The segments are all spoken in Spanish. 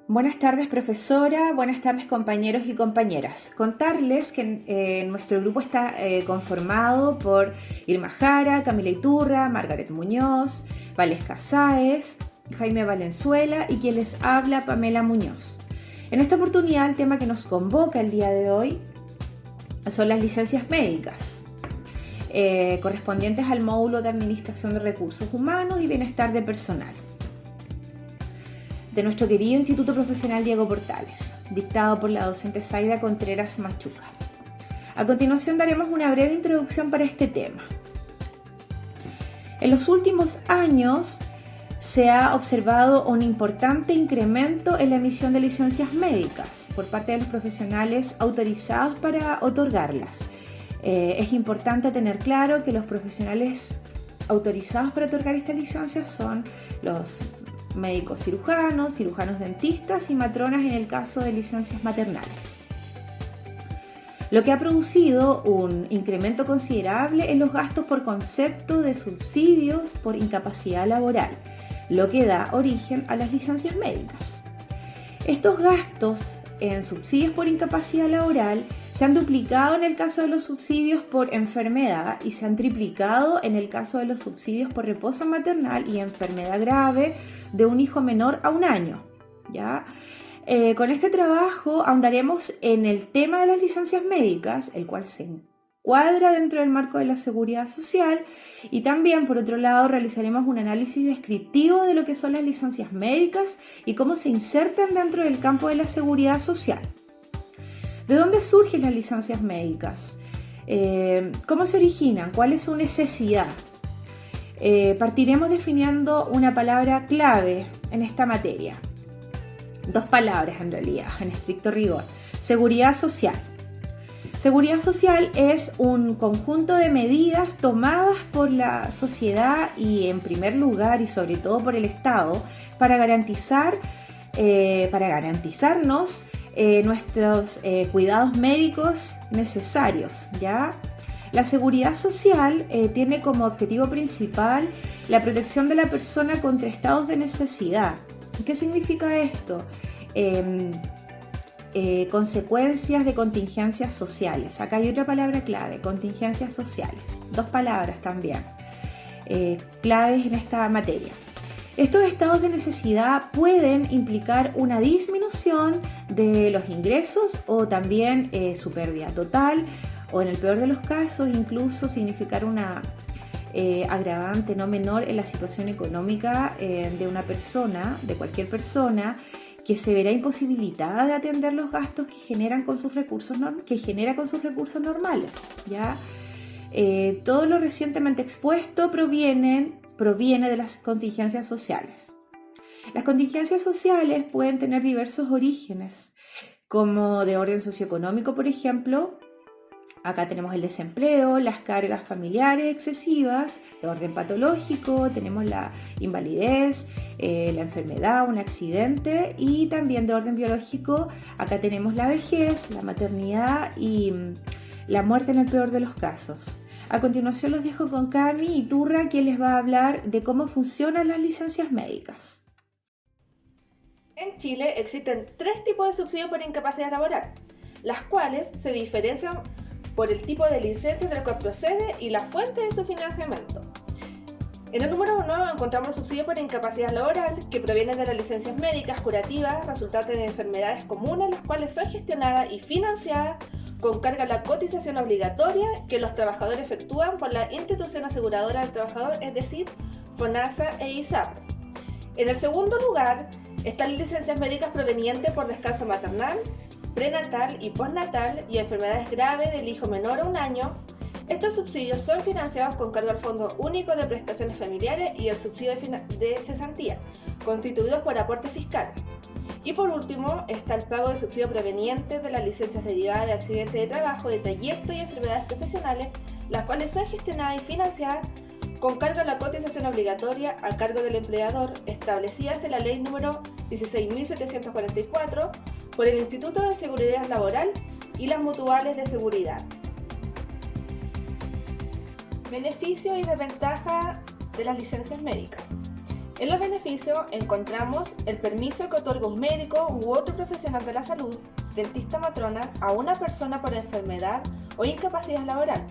Buenas tardes, profesora. Buenas tardes, compañeros y compañeras. Contarles que nuestro grupo está conformado por Irma Jara, Camila Iturra, Margaret Muñoz, Valesca Sáez, Jaime Valenzuela y quien les habla, Pamela Muñoz. En esta oportunidad, el tema que nos convoca el día de hoy son las licencias médicas, correspondientes al módulo de Administración de Recursos Humanos y Bienestar de Personal, de nuestro querido Instituto Profesional Diego Portales, dictado por la docente Zaida Contreras Machuca. A continuación daremos una breve introducción para este tema. En los últimos años se ha observado un importante incremento en la emisión de licencias médicas por parte de los profesionales autorizados para otorgarlas. Es importante tener claro que los profesionales autorizados para otorgar estas licencias son los médicos cirujanos, cirujanos dentistas y matronas en el caso de licencias maternales, lo que ha producido un incremento considerable en los gastos por concepto de subsidios por incapacidad laboral, lo que da origen a las licencias médicas. Estos gastos en subsidios por incapacidad laboral se han duplicado en el caso de los subsidios por enfermedad y se han triplicado en el caso de los subsidios por reposo maternal y enfermedad grave de un hijo menor a 1 año. ¿Ya? Con este trabajo ahondaremos en el tema de las licencias médicas, el cual se encuadra dentro del marco de la seguridad social, y también, por otro lado, realizaremos un análisis descriptivo de lo que son las licencias médicas y cómo se insertan dentro del campo de la seguridad social. ¿De dónde surgen las licencias médicas? ¿Cómo se originan? ¿Cuál es su necesidad? Partiremos definiendo una palabra clave en esta materia. 2 palabras en realidad, en estricto rigor. Seguridad social. Seguridad social es un conjunto de medidas tomadas por la sociedad y en primer lugar y sobre todo por el Estado para garantizarnos nuestros cuidados médicos necesarios, ¿ya? La seguridad social tiene como objetivo principal la protección de la persona contra estados de necesidad. ¿Qué significa esto? Consecuencias de contingencias sociales. Acá hay otra palabra clave, contingencias sociales. 2 palabras también claves en esta materia. Estos estados de necesidad pueden implicar una disminución de los ingresos o también su pérdida total, o en el peor de los casos incluso significar una agravante no menor en la situación económica de una persona, de cualquier persona, que se verá imposibilitada de atender los gastos que genera con sus recursos normales, ¿ya? Todo lo recientemente expuesto proviene de las contingencias sociales. Las contingencias sociales pueden tener diversos orígenes, como de orden socioeconómico, por ejemplo. Acá tenemos el desempleo, las cargas familiares excesivas, de orden patológico, tenemos la invalidez, la enfermedad, un accidente, y también de orden biológico, acá tenemos la vejez, la maternidad y la muerte en el peor de los casos. A continuación los dejo con Cami Iturra, quien les va a hablar de cómo funcionan las licencias médicas. En Chile existen 3 tipos de subsidios por incapacidad laboral, las cuales se diferencian por el tipo de licencia del cual procede y la fuente de su financiamiento. En el número 1 encontramos subsidios por incapacidad laboral que provienen de las licencias médicas curativas resultantes de enfermedades comunes, las cuales son gestionadas y financiadas con carga a la cotización obligatoria que los trabajadores efectúan por la institución aseguradora del trabajador, es decir, FONASA e ISAPRE. En el segundo lugar están las licencias médicas provenientes por descanso maternal, prenatal y postnatal y enfermedades graves del hijo menor a 1 año. Estos subsidios son financiados con cargo al Fondo Único de Prestaciones Familiares y el subsidio de cesantía, constituidos por aporte fiscal. Y por último está el pago de subsidio provenientes de las licencias derivadas de accidentes de trabajo, de trayecto y enfermedades profesionales, las cuales son gestionadas y financiadas con cargo a la cotización obligatoria a cargo del empleador, establecidas en la ley número 16.744 por el Instituto de Seguridad Laboral y las mutuales de seguridad. Beneficio y desventaja de las licencias médicas. En los beneficios encontramos el permiso que otorga un médico u otro profesional de la salud, dentista matrona, a una persona por enfermedad o incapacidad laboral.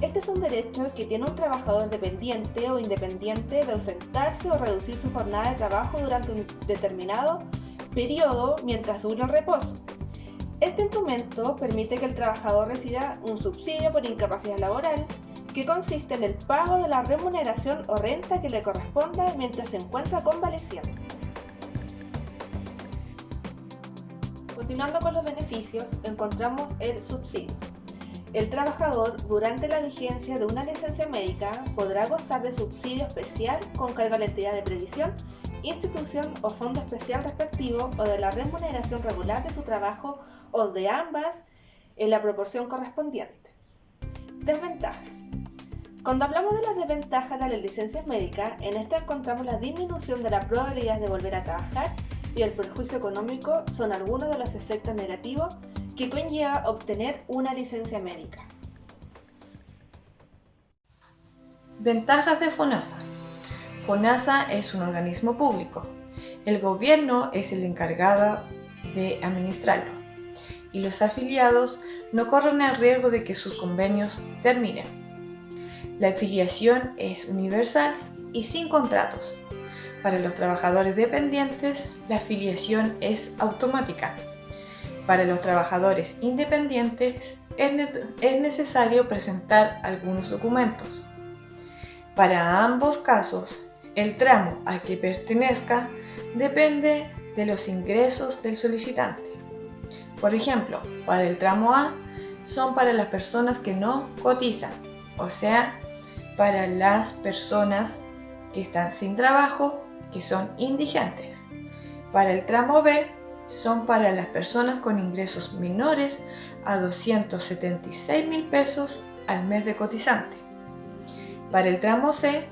Este es un derecho que tiene un trabajador dependiente o independiente de ausentarse o reducir su jornada de trabajo durante un determinado periodo mientras dure el reposo. Este instrumento permite que el trabajador reciba un subsidio por incapacidad laboral que consiste en el pago de la remuneración o renta que le corresponda mientras se encuentra convaleciente. Continuando con los beneficios, encontramos el subsidio. El trabajador, durante la vigencia de una licencia médica, podrá gozar de subsidio especial con cargo a la entidad de previsión, institución o fondo especial respectivo o de la remuneración regular de su trabajo o de ambas en la proporción correspondiente. Desventajas. Cuando hablamos de las desventajas de las licencias médicas, en esta encontramos la disminución de la probabilidad de volver a trabajar y el perjuicio económico son algunos de los efectos negativos que conlleva obtener una licencia médica. Ventajas de FONASA. FONASA es un organismo público. El gobierno es el encargado de administrarlo y los afiliados no corren el riesgo de que sus convenios terminen. La afiliación es universal y sin contratos. Para los trabajadores dependientes, la afiliación es automática. Para los trabajadores independientes, es necesario presentar algunos documentos. Para ambos casos, el tramo al que pertenezca depende de los ingresos del solicitante. Por ejemplo, para el tramo A son para las personas que no cotizan, o sea, para las personas que están sin trabajo, que son indigentes. Para el tramo B son para las personas con ingresos menores a 276.000 pesos al mes de cotizante. Para el tramo C,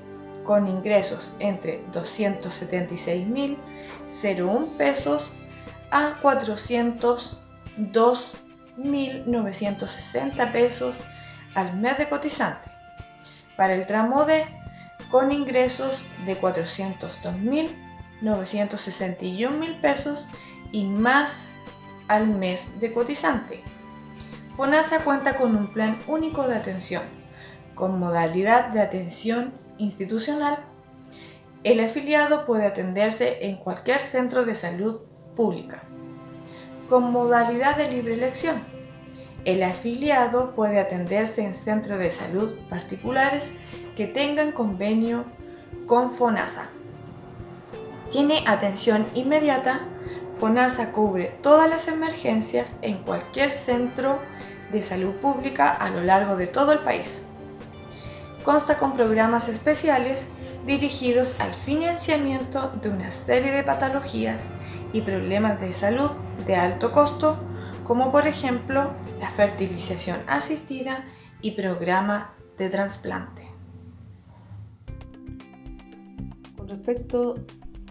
con ingresos entre 276.001 pesos a 402.960 pesos al mes de cotizante. Para el tramo D, con ingresos de 402.961 pesos y más al mes de cotizante. FONASA cuenta con un plan único de atención, con modalidad de atención institucional. El afiliado puede atenderse en cualquier centro de salud pública, con modalidad de libre elección. El afiliado puede atenderse en centros de salud particulares que tengan convenio con FONASA. Tiene atención inmediata. FONASA cubre todas las emergencias en cualquier centro de salud pública a lo largo de todo el país. Consta con programas especiales dirigidos al financiamiento de una serie de patologías y problemas de salud de alto costo, como por ejemplo la fertilización asistida y programa de trasplante. Con respecto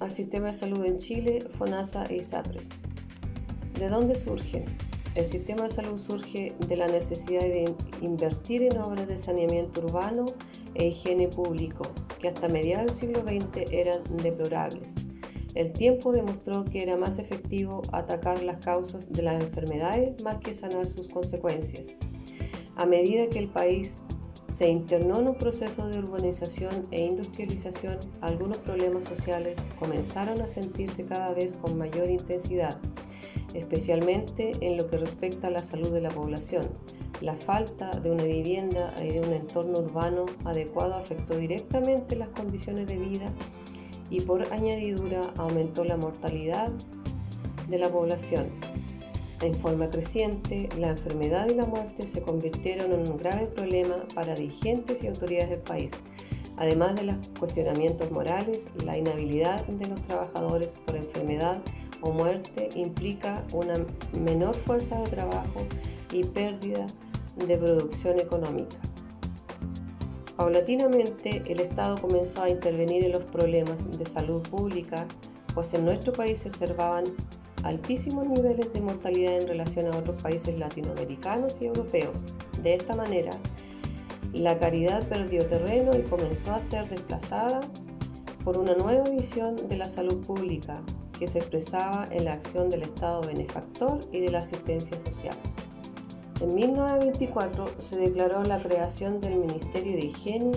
al sistema de salud en Chile, FONASA e ISAPRES. ¿De dónde surgen? El sistema de salud surge de la necesidad de invertir en obras de saneamiento urbano e higiene público, que hasta mediados del siglo XX eran deplorables. El tiempo demostró que era más efectivo atacar las causas de las enfermedades más que sanar sus consecuencias. A medida que el país se internó en un proceso de urbanización e industrialización, algunos problemas sociales comenzaron a sentirse cada vez con mayor intensidad, especialmente en lo que respecta a la salud de la población. La falta de una vivienda y de un entorno urbano adecuado afectó directamente las condiciones de vida y por añadidura aumentó la mortalidad de la población. En forma creciente, la enfermedad y la muerte se convirtieron en un grave problema para dirigentes y autoridades del país. Además de los cuestionamientos morales, la inhabilidad de los trabajadores por enfermedad o muerte implica una menor fuerza de trabajo y pérdida de producción económica. Paulatinamente, el Estado comenzó a intervenir en los problemas de salud pública, pues en nuestro país se observaban altísimos niveles de mortalidad en relación a otros países latinoamericanos y europeos. De esta manera, la caridad perdió terreno y comenzó a ser desplazada por una nueva visión de la salud pública que se expresaba en la acción del Estado benefactor y de la asistencia social. En 1924 se declaró la creación del Ministerio de Higiene,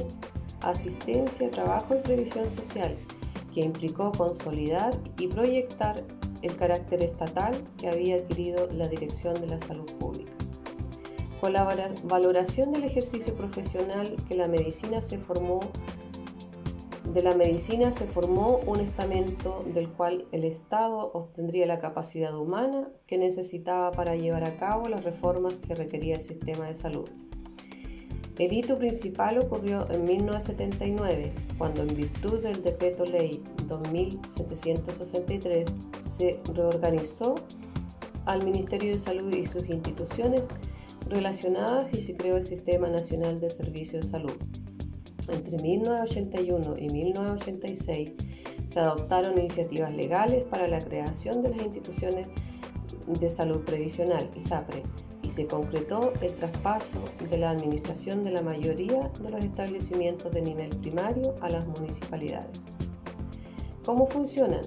Asistencia, Trabajo y Previsión Social, que implicó consolidar y proyectar el carácter estatal que había adquirido la Dirección de la Salud Pública. Con la valoración del ejercicio profesional de la medicina se formó un estamento del cual el Estado obtendría la capacidad humana que necesitaba para llevar a cabo las reformas que requería el sistema de salud. El hito principal ocurrió en 1979, cuando en virtud del Decreto Ley 2763 se reorganizó al Ministerio de Salud y sus instituciones relacionadas y se creó el Sistema Nacional de Servicios de Salud. Entre 1981 y 1986 se adoptaron iniciativas legales para la creación de las instituciones de salud previsional, ISAPRE, y se concretó el traspaso de la administración de la mayoría de los establecimientos de nivel primario a las municipalidades. ¿Cómo funcionan?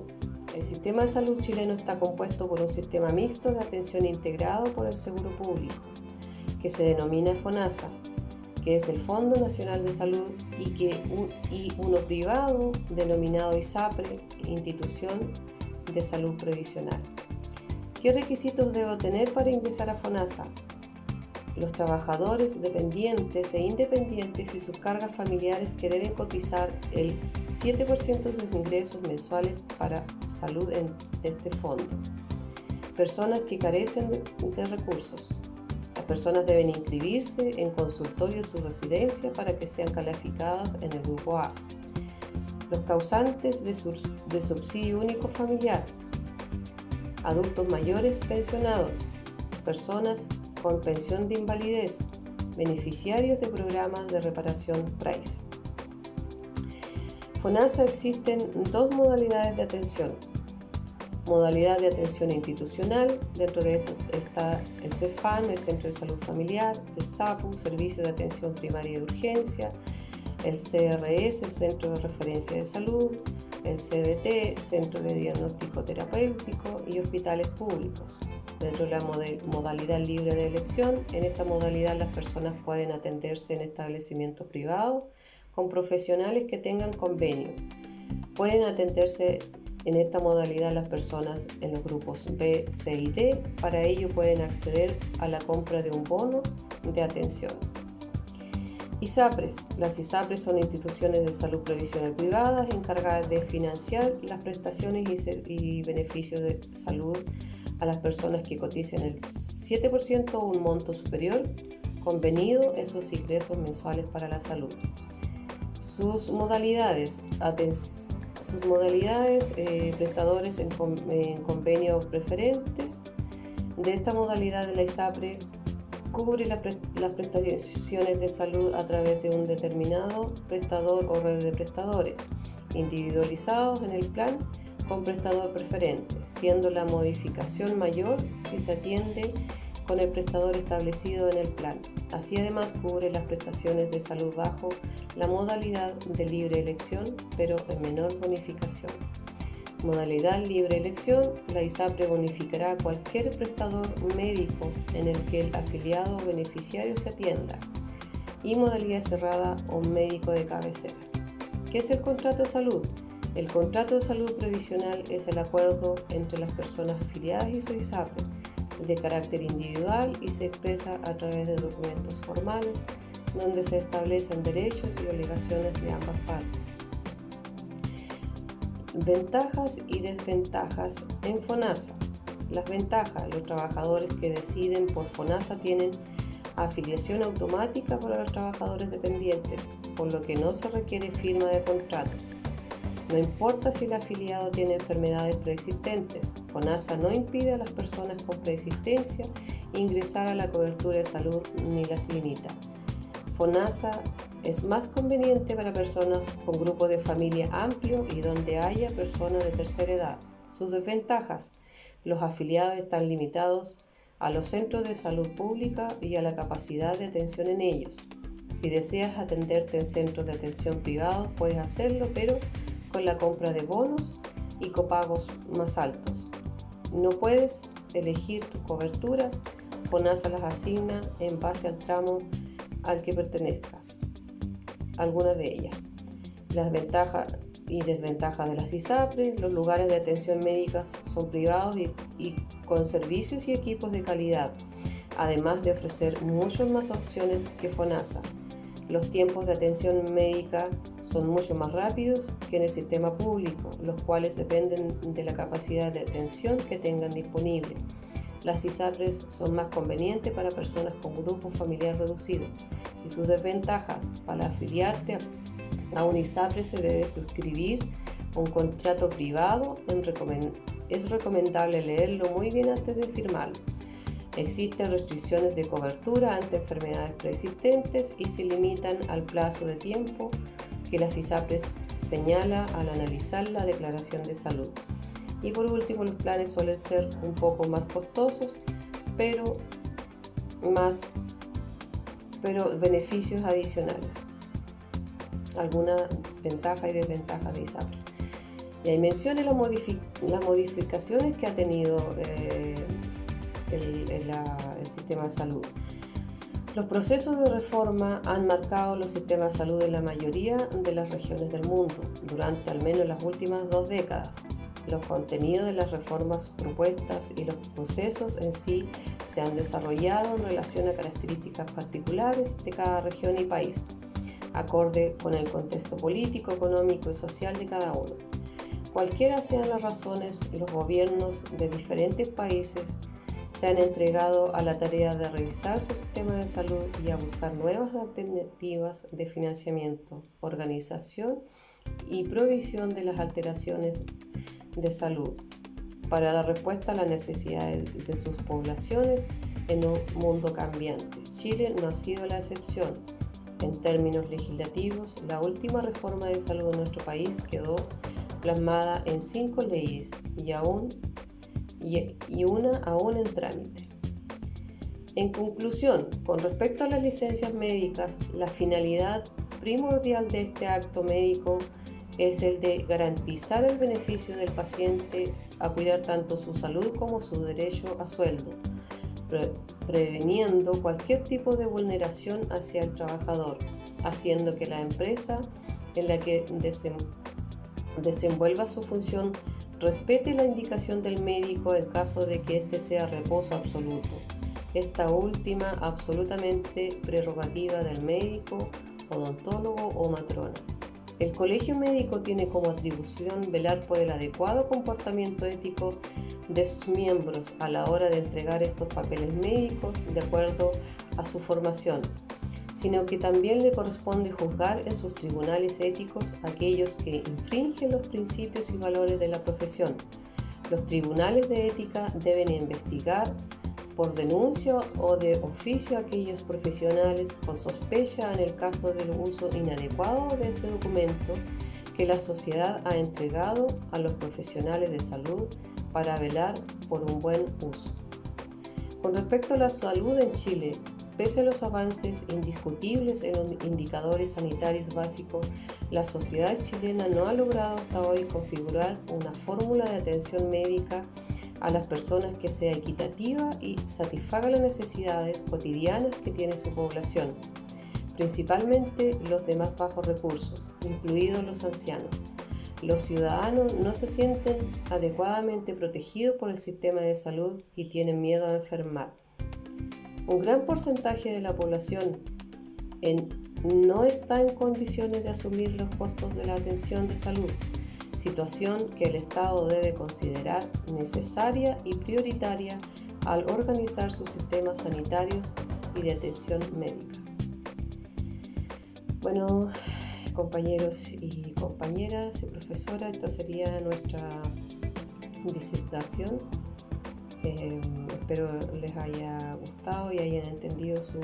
El sistema de salud chileno está compuesto por un sistema mixto de atención integrado por el Seguro Público, que se denomina FONASA, que es el Fondo Nacional de Salud, y uno privado denominado ISAPRE, Institución de Salud Previsional. ¿Qué requisitos debo tener para ingresar a FONASA? Los trabajadores dependientes e independientes y sus cargas familiares que deben cotizar el 7% de sus ingresos mensuales para salud en este fondo. Personas que carecen de recursos. Las personas deben inscribirse en consultorio de su residencia para que sean calificadas en el grupo A. Los causantes de subsidio único familiar. Adultos mayores pensionados, personas con pensión de invalidez, beneficiarios de programas de reparación PRAIS. FONASA existen dos modalidades de atención. Modalidad de atención institucional, dentro de esto está el CEFAM, el Centro de Salud Familiar, el SAPU, Servicio de Atención Primaria de Urgencia, el CRS, el Centro de Referencia de Salud, el CDT, Centro de Diagnóstico Terapéutico, y hospitales públicos. Dentro de la modalidad libre de elección, en esta modalidad las personas pueden atenderse en establecimientos privados con profesionales que tengan convenio. Pueden atenderse en esta modalidad las personas en los grupos B, C y D. Para ello pueden acceder a la compra de un bono de atención. ISAPRES. Las ISAPRES son instituciones de salud previsional privadas encargadas de financiar las prestaciones y beneficios de salud a las personas que coticen el 7% o un monto superior convenido en sus ingresos mensuales para la salud. Sus modalidades, prestadores en convenios preferentes. De esta modalidad de la ISAPRE cubre las prestaciones de salud a través de un determinado prestador o red de prestadores individualizados en el plan con prestador preferente, siendo la modificación mayor si se atiende con el prestador establecido en el plan. Así además cubre las prestaciones de salud bajo la modalidad de libre elección, pero en menor bonificación. Modalidad libre elección, la ISAPRE bonificará a cualquier prestador médico en el que el afiliado o beneficiario se atienda. Y modalidad cerrada o médico de cabecera. ¿Qué es el contrato de salud? El contrato de salud previsional es el acuerdo entre las personas afiliadas y su ISAPRE, de carácter individual, y se expresa a través de documentos formales donde se establecen derechos y obligaciones de ambas partes. Ventajas y desventajas en FONASA. Las ventajas: los trabajadores que deciden por FONASA tienen afiliación automática para los trabajadores dependientes, por lo que no se requiere firma de contrato. No importa si el afiliado tiene enfermedades preexistentes, FONASA no impide a las personas con preexistencia ingresar a la cobertura de salud ni las limita. FONASA es más conveniente para personas con grupo de familia amplio y donde haya personas de tercera edad. Sus desventajas: los afiliados están limitados a los centros de salud pública y a la capacidad de atención en ellos. Si deseas atenderte en centros de atención privados, puedes hacerlo, pero con la compra de bonos y copagos más altos. No puedes elegir tus coberturas, FONASA las asigna en base al tramo al que pertenezcas. Algunas de ellas. Las ventajas y desventajas de las ISAPRES. Los lugares de atención médica son privados y con servicios y equipos de calidad, además de ofrecer muchas más opciones que FONASA. Los tiempos de atención médica son mucho más rápidos que en el sistema público, los cuales dependen de la capacidad de atención que tengan disponible. Las ISAPRES son más convenientes para personas con grupo familiar reducido. Y sus desventajas: para afiliarte a un ISAPRE se debe suscribir un contrato privado. Es recomendable leerlo muy bien antes de firmarlo. Existen restricciones de cobertura ante enfermedades preexistentes y se limitan al plazo de tiempo que las ISAPRES señala al analizar la declaración de salud. Y por último, los planes suelen ser un poco más costosos, pero beneficios adicionales. Algunas ventajas y desventajas de ISAPRES. Y ahí menciona las modificaciones que ha tenido el sistema de salud. Los procesos de reforma han marcado los sistemas de salud en la mayoría de las regiones del mundo durante al menos las últimas 2 décadas. Los contenidos de las reformas propuestas y los procesos en sí se han desarrollado en relación a características particulares de cada región y país, acorde con el contexto político, económico y social de cada uno. Cualquiera sean las razones, los gobiernos de diferentes países se han entregado a la tarea de revisar su sistema de salud y a buscar nuevas alternativas de financiamiento, organización y provisión de las alteraciones de salud para dar respuesta a las necesidades de sus poblaciones en un mundo cambiante. Chile no ha sido la excepción. En términos legislativos, la última reforma de salud en nuestro país quedó plasmada en 5 leyes y una aún en trámite. En conclusión, con respecto a las licencias médicas, la finalidad primordial de este acto médico es el de garantizar el beneficio del paciente a cuidar tanto su salud como su derecho a sueldo, preveniendo cualquier tipo de vulneración hacia el trabajador, haciendo que la empresa en la que desenvuelva su función respete la indicación del médico en caso de que éste sea reposo absoluto. Esta última absolutamente prerrogativa del médico, odontólogo o matrona. El colegio médico tiene como atribución velar por el adecuado comportamiento ético de sus miembros a la hora de entregar estos papeles médicos de acuerdo a su formación, sino que también le corresponde juzgar en sus tribunales éticos aquellos que infringen los principios y valores de la profesión. Los tribunales de ética deben investigar por denuncia o de oficio a aquellos profesionales con sospecha en el caso del uso inadecuado de este documento que la sociedad ha entregado a los profesionales de salud para velar por un buen uso. Con respecto a la salud en Chile, pese a los avances indiscutibles en los indicadores sanitarios básicos, la sociedad chilena no ha logrado hasta hoy configurar una fórmula de atención médica a las personas que sea equitativa y satisfaga las necesidades cotidianas que tiene su población, principalmente los de más bajos recursos, incluidos los ancianos. Los ciudadanos no se sienten adecuadamente protegidos por el sistema de salud y tienen miedo a enfermar. Un gran porcentaje de la población no está en condiciones de asumir los costos de la atención de salud, situación que el Estado debe considerar necesaria y prioritaria al organizar sus sistemas sanitarios y de atención médica. Bueno, compañeros y compañeras y profesora, esta sería nuestra disertación. Espero les haya gustado y hayan entendido su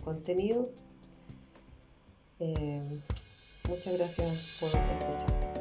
contenido. Muchas gracias por escuchar.